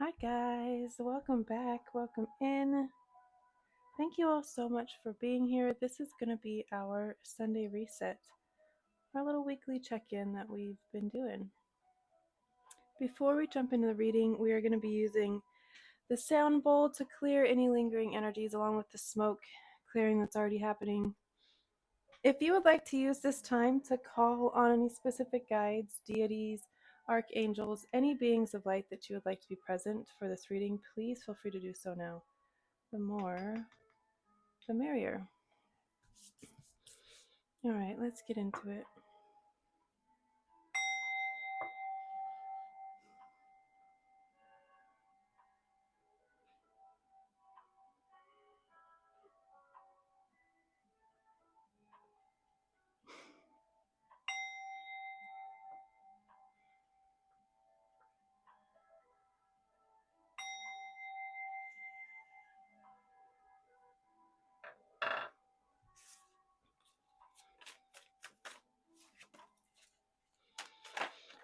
Hi guys, welcome back, welcome in. Thank you all so much for being here. This is going to be our Sunday reset, our little weekly check-in that we've been doing. Before we jump into the reading, we are going to be using the sound bowl to clear any lingering energies along with the smoke clearing that's already happening. If you would like to use this time to call on any specific guides, deities, archangels, any beings of light that you would like to be present for this reading, please feel free to do so now. The more, the merrier. All right, let's get into it.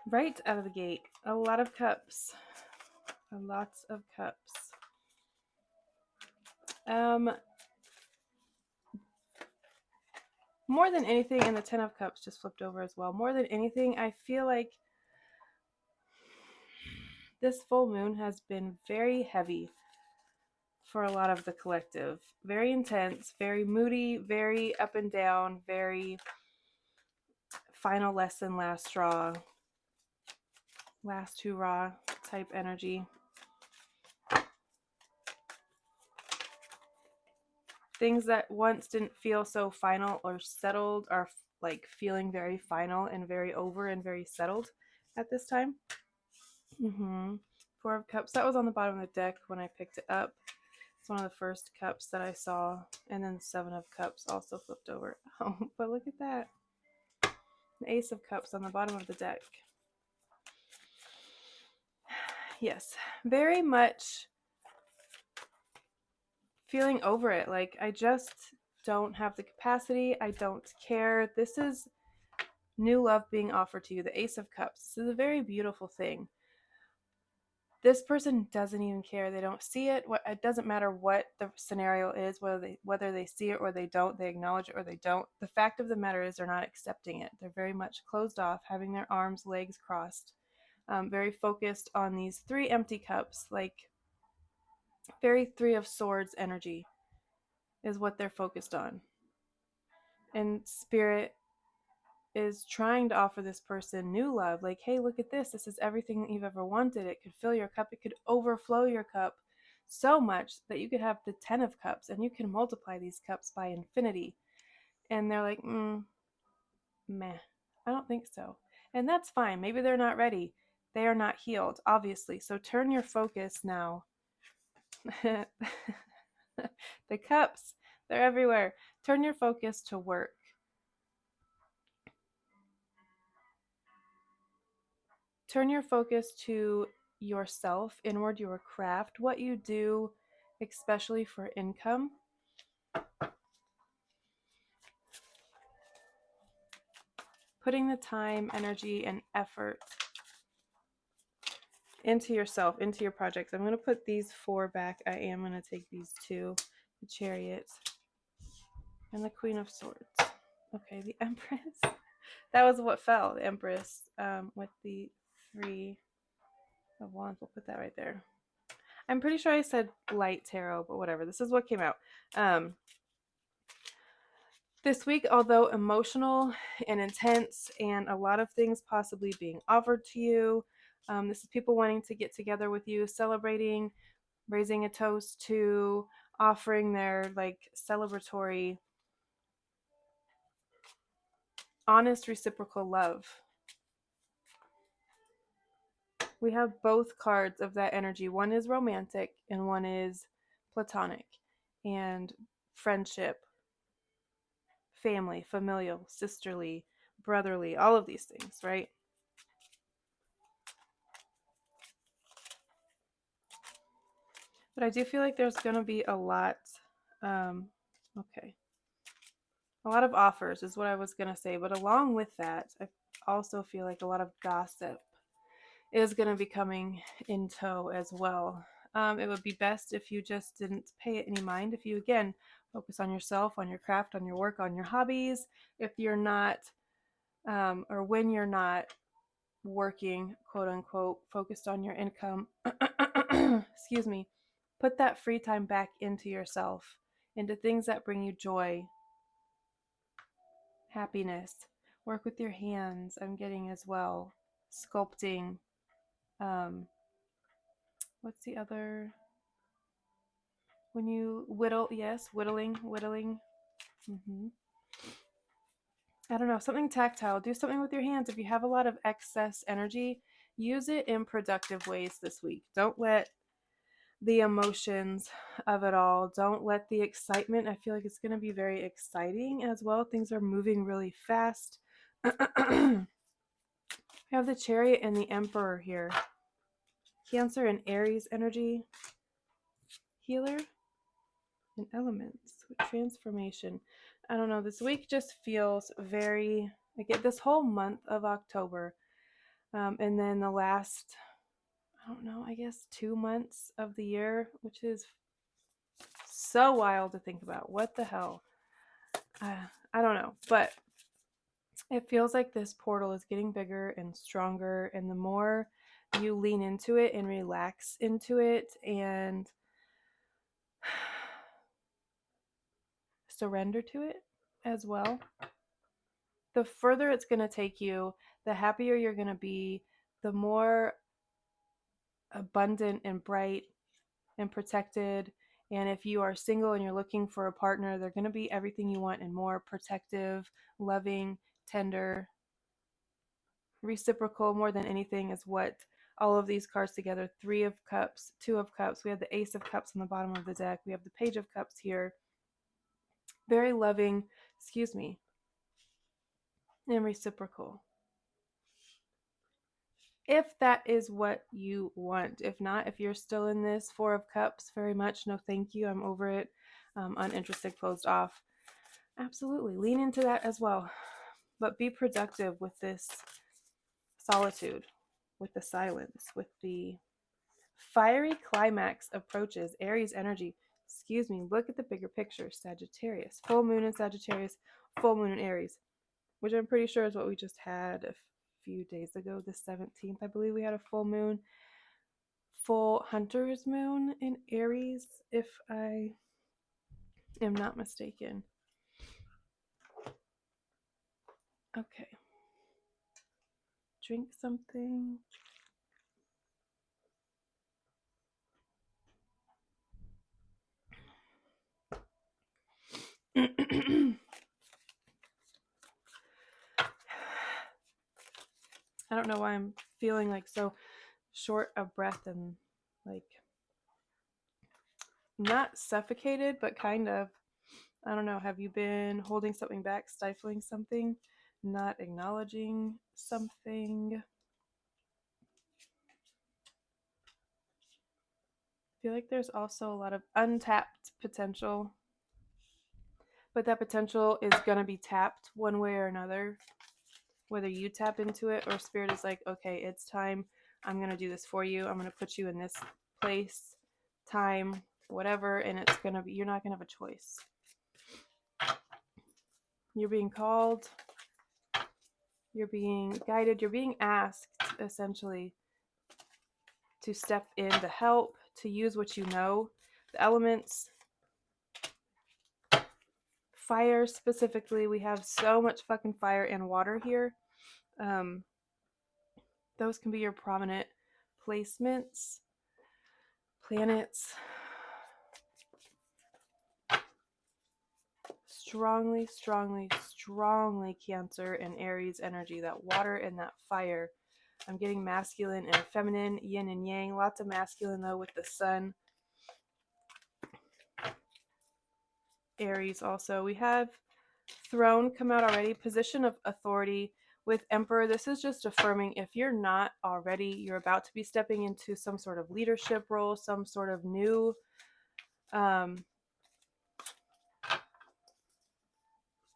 Right out of the gate, a lot of cups. Lots of cups. More than anything, and the 10 of cups just flipped over as well. More than anything, I feel like this full moon has been very heavy for a lot of the collective. Very intense, very moody, very up and down, very final lesson, last straw, last hurrah type energy. Things that once didn't feel so final or settled are like feeling very final and very over and very settled at this time. Four of Cups. That was on the bottom of the deck when I picked it up. It's one of the first cups that I saw. And then Seven of Cups also flipped over. Oh, but look at that. The Ace of Cups on the bottom of the deck. Yes, very much feeling over it. Like, I just don't have the capacity. I don't care. This is new love being offered to you. The Ace of Cups. This is a very beautiful thing. This person doesn't even care. They don't see it. It doesn't matter what the scenario is, whether they see it or they don't, they acknowledge it or they don't. The fact of the matter is they're not accepting it. They're very much closed off, having their arms, legs crossed, very focused on these three empty cups, like very Three of Swords energy is what they're focused on. And Spirit is trying to offer this person new love. Like, hey, look at this. This is everything that you've ever wanted. It could fill your cup. It could overflow your cup so much that you could have the 10 of Cups and you can multiply these cups by infinity. And they're like, meh, I don't think so. And that's fine. Maybe they're not ready. They are not healed, obviously. So turn your focus now. The cups, they're everywhere. Turn your focus to work. Turn your focus to yourself, inward, your craft, what you do, especially for income. Putting the time, energy, and effort into yourself, into your projects. I'm going to put these four back. I am going to take these two, the Chariot and the Queen of Swords. Okay, the Empress. That was what fell, the Empress, with the Three of Wands. We'll put that right there. I'm pretty sure I said light tarot, but whatever. This is what came out. This week, although emotional and intense and a lot of things possibly being offered to you, this is people wanting to get together with you, celebrating, raising a toast to, offering their like celebratory, honest, reciprocal love. We have both cards of that energy. One is romantic and one is platonic, and friendship, family, familial, sisterly, brotherly, all of these things, right? But I do feel like there's going to be a lot, okay. A lot of offers is what I was going to say. But along with that, I also feel like a lot of gossip is going to be coming in tow as well. It would be best if you just didn't pay it any mind. If you, again, focus on yourself, on your craft, on your work, on your hobbies. If you're not, or when you're not working, quote unquote, focused on your income, excuse me, put that free time back into yourself, into things that bring you joy, happiness. Work with your hands, I'm getting as well. Sculpting. What's the other? When you whittle, yes, whittling. I don't know, something tactile. Do something with your hands. If you have a lot of excess energy, use it in productive ways this week. Don't let the emotions of it all, don't let the excitement, I feel like it's going to be very exciting as well. Things are moving really fast. I have the Chariot and the Emperor here. Cancer and Aries energy. Healer and elements with transformation. I don't know, this week just feels very, I get this whole month of October, and then the last, I don't know, I guess 2 months of the year, which is so wild to think about. What the hell? I don't know, but it feels like this portal is getting bigger and stronger, and the more you lean into it and relax into it and surrender to it as well, the further it's going to take you, the happier you're going to be, the more abundant and bright and protected. And if you are single and you're looking for a partner, they're going to be everything you want and more: protective, loving, tender, reciprocal. More than anything is what all of these cards together: 3 of Cups, 2 of Cups. We have the Ace of Cups on the bottom of the deck. We have the Page of Cups here. Very loving, and reciprocal. If that is what you want. If not, if you're still in this 4 of Cups, very much no thank you, I'm over it, uninterested, closed off, absolutely lean into that as well. But be productive with this solitude, with the silence, with the fiery climax approaches. Aries energy, look at the bigger picture. Sagittarius, full moon in Sagittarius, full moon in Aries, which I'm pretty sure is what we just had a few days ago. The 17th, I believe we had a full moon. Full hunter's moon in Aries, if I am not mistaken. Okay. Drink something. I don't know why I'm feeling like so short of breath and like not suffocated, but kind of. I don't know. Have you been holding something back, stifling something, not acknowledging something? I feel like there's also a lot of untapped potential, but that potential is going to be tapped one way or another, whether you tap into it or Spirit is like, okay, it's time. I'm going to do this for you. I'm going to put you in this place, time, whatever, and it's going to be, you're not going to have a choice. You're being called, you're being guided, you're being asked, essentially, to step in, to help, to use what you know. The elements, fire specifically, we have so much fucking fire and water here. Those can be your prominent placements, planets. Strongly Cancer and Aries energy, that water and that fire. I'm getting masculine and feminine, yin and yang. Lots of masculine though with the sun. Aries also. We have Throne come out already. Position of authority with Emperor. This is just affirming if you're not already, you're about to be stepping into some sort of leadership role, some sort of new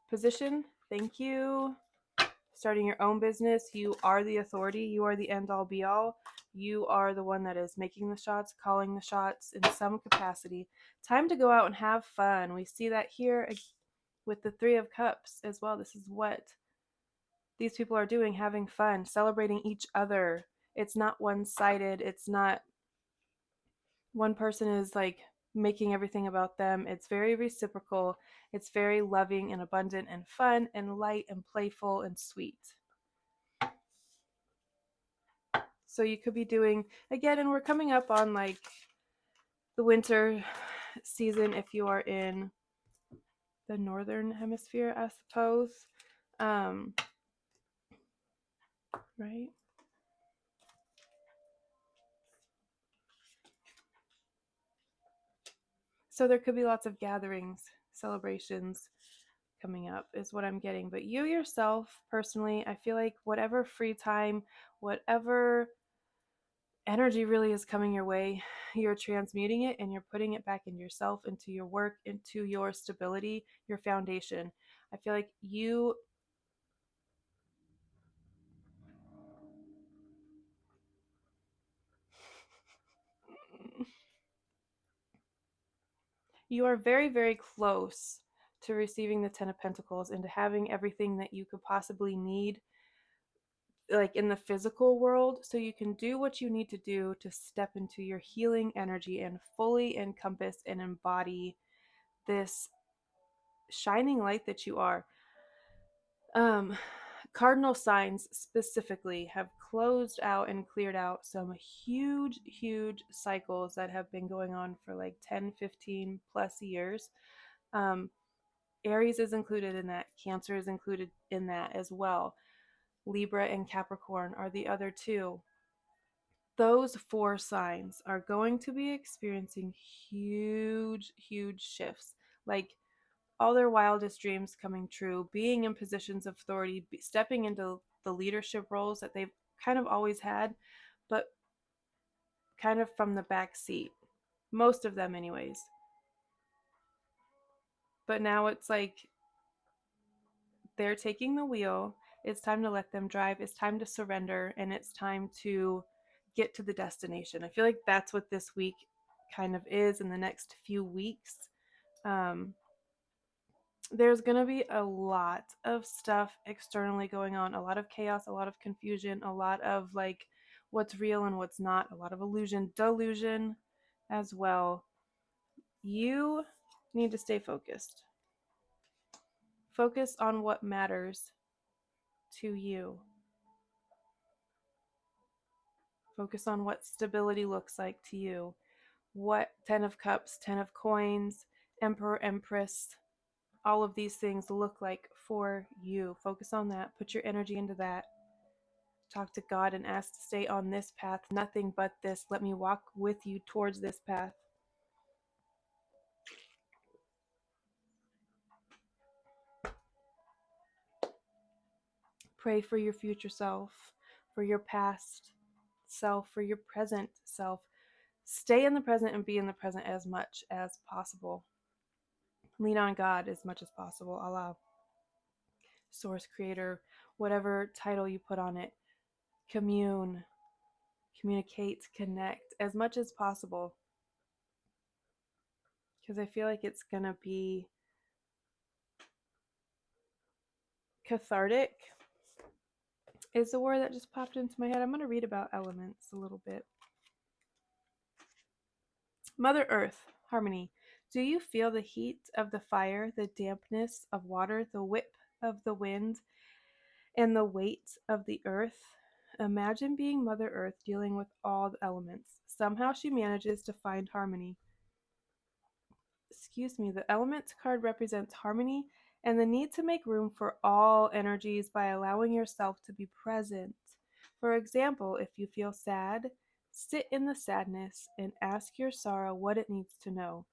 position. Thank you. starting your own business, you are the authority, you are the end all be all. You are the one that is making the shots, calling the shots in some capacity. Time to go out and have fun. We see that here with the Three of Cups as well. This is what these people are doing, having fun, celebrating each other. It's not one-sided. It's not one person is like making everything about them. It's very reciprocal. It's very loving and abundant and fun and light and playful and sweet. So you could be doing, again, and we're coming up on like the winter season if you are in the northern hemisphere, I suppose. Right? So there could be lots of gatherings, celebrations coming up is what I'm getting. But you yourself, personally, I feel like whatever free time, whatever energy really is coming your way, you're transmuting it and you're putting it back into yourself, into your work, into your stability, your foundation. I feel like you are very, very close to receiving the Ten of Pentacles and to having everything that you could possibly need, like in the physical world, so you can do what you need to do to step into your healing energy and fully encompass and embody this shining light that you are. Cardinal signs specifically have closed out and cleared out some huge, huge cycles that have been going on for like 10, 15 plus years. Um, Aries is included in that. Cancer is included in that as well. Libra and Capricorn are the other two. Those four signs are going to be experiencing huge, huge shifts. Like all their wildest dreams coming true, being in positions of authority, stepping into the leadership roles that they've kind of always had, but kind of from the back seat. Most of them, anyways. But now it's like they're taking the wheel. It's time to let them drive. It's time to surrender, and it's time to get to the destination. I feel like that's what this week kind of is in the next few weeks. Um, there's going to be a lot of stuff externally going on, a lot of chaos, a lot of confusion, a lot of like what's real and what's not, a lot of illusion, delusion as well. You need to stay focused. Focus on what matters to you. Focus on what stability looks like to you. What 10 of Cups, 10 of Coins, Emperor, Empress, all of these things look like for you. Focus on that. Put your energy into that. Talk to God and ask to stay on this path, nothing but this. Let me walk with you towards this path. Pray for your future self, for your past self, for your present self. Stay in the present and be in the present as much as possible. Lean on God as much as possible. Allah, Source, Creator, whatever title you put on it. Commune, communicate, connect as much as possible. Because I feel like it's going to be cathartic is the word that just popped into my head. I'm going to read about elements a little bit. Mother Earth, harmony. Do you feel the heat of the fire, the dampness of water, the whip of the wind, and the weight of the earth? Imagine being Mother Earth dealing with all the elements. Somehow she manages to find harmony. The elements card represents harmony and the need to make room for all energies by allowing yourself to be present. For example, if you feel sad, sit in the sadness and ask your sorrow what it needs to know.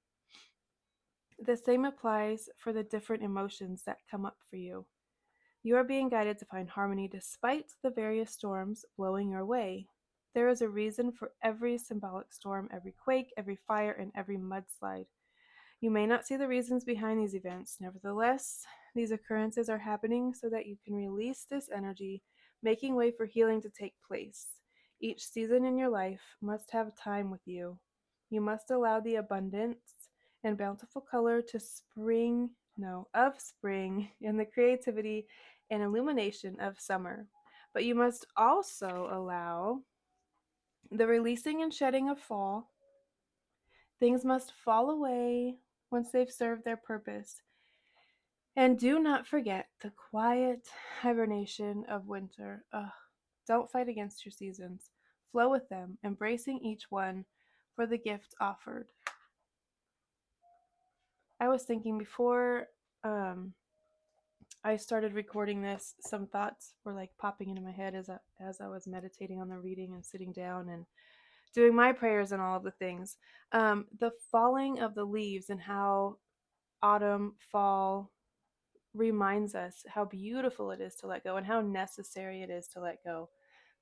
The same applies for the different emotions that come up for you. You are being guided to find harmony despite the various storms blowing your way. There is a reason for every symbolic storm, every quake, every fire, and every mudslide. You may not see the reasons behind these events. Nevertheless, these occurrences are happening so that you can release this energy, making way for healing to take place. Each season in your life must have time with you. You must allow the abundance and bountiful color to spring, no, of spring, and the creativity and illumination of summer. But you must also allow the releasing and shedding of fall. Things must fall away once they've served their purpose. And do not forget the quiet hibernation of winter. Ugh. Don't fight against your seasons. Flow with them, embracing each one for the gift offered. I was thinking before I started recording this, some thoughts were like popping into my head as I was meditating on the reading and sitting down and doing my prayers and all of the things. The falling of the leaves and how autumn, fall reminds us how beautiful it is to let go and how necessary it is to let go.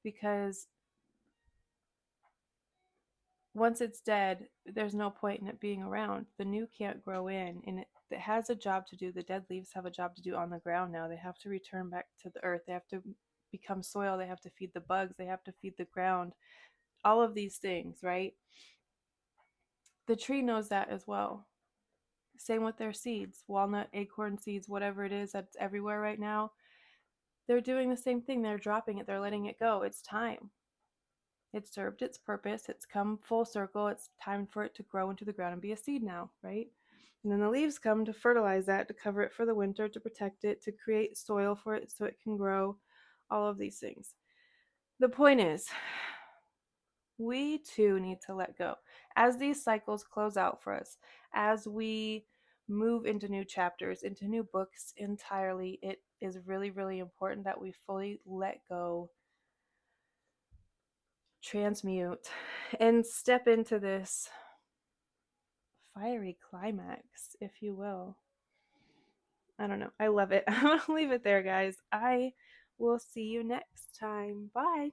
Because once it's dead, there's no point in it being around. The new can't grow in, and it has a job to do. The dead leaves have a job to do on the ground now. They have to return back to the earth. They have to become soil. They have to feed the bugs. They have to feed the ground. All of these things, right? The tree knows that as well. Same with their seeds, walnut, acorn seeds, whatever it is that's everywhere right now. They're doing the same thing. They're dropping it. They're letting it go. It's time. It served its purpose. It's come full circle. It's time for it to grow into the ground and be a seed now, right? And then the leaves come to fertilize that, to cover it for the winter, to protect it, to create soil for it so it can grow, all of these things. The point is, we too need to let go. As these cycles close out for us, as we move into new chapters, into new books entirely, it is really, really important that we fully let go, transmute, and step into this fiery climax, if you will. I don't know. I love it. I'm going to leave it there, guys. I will see you next time. Bye.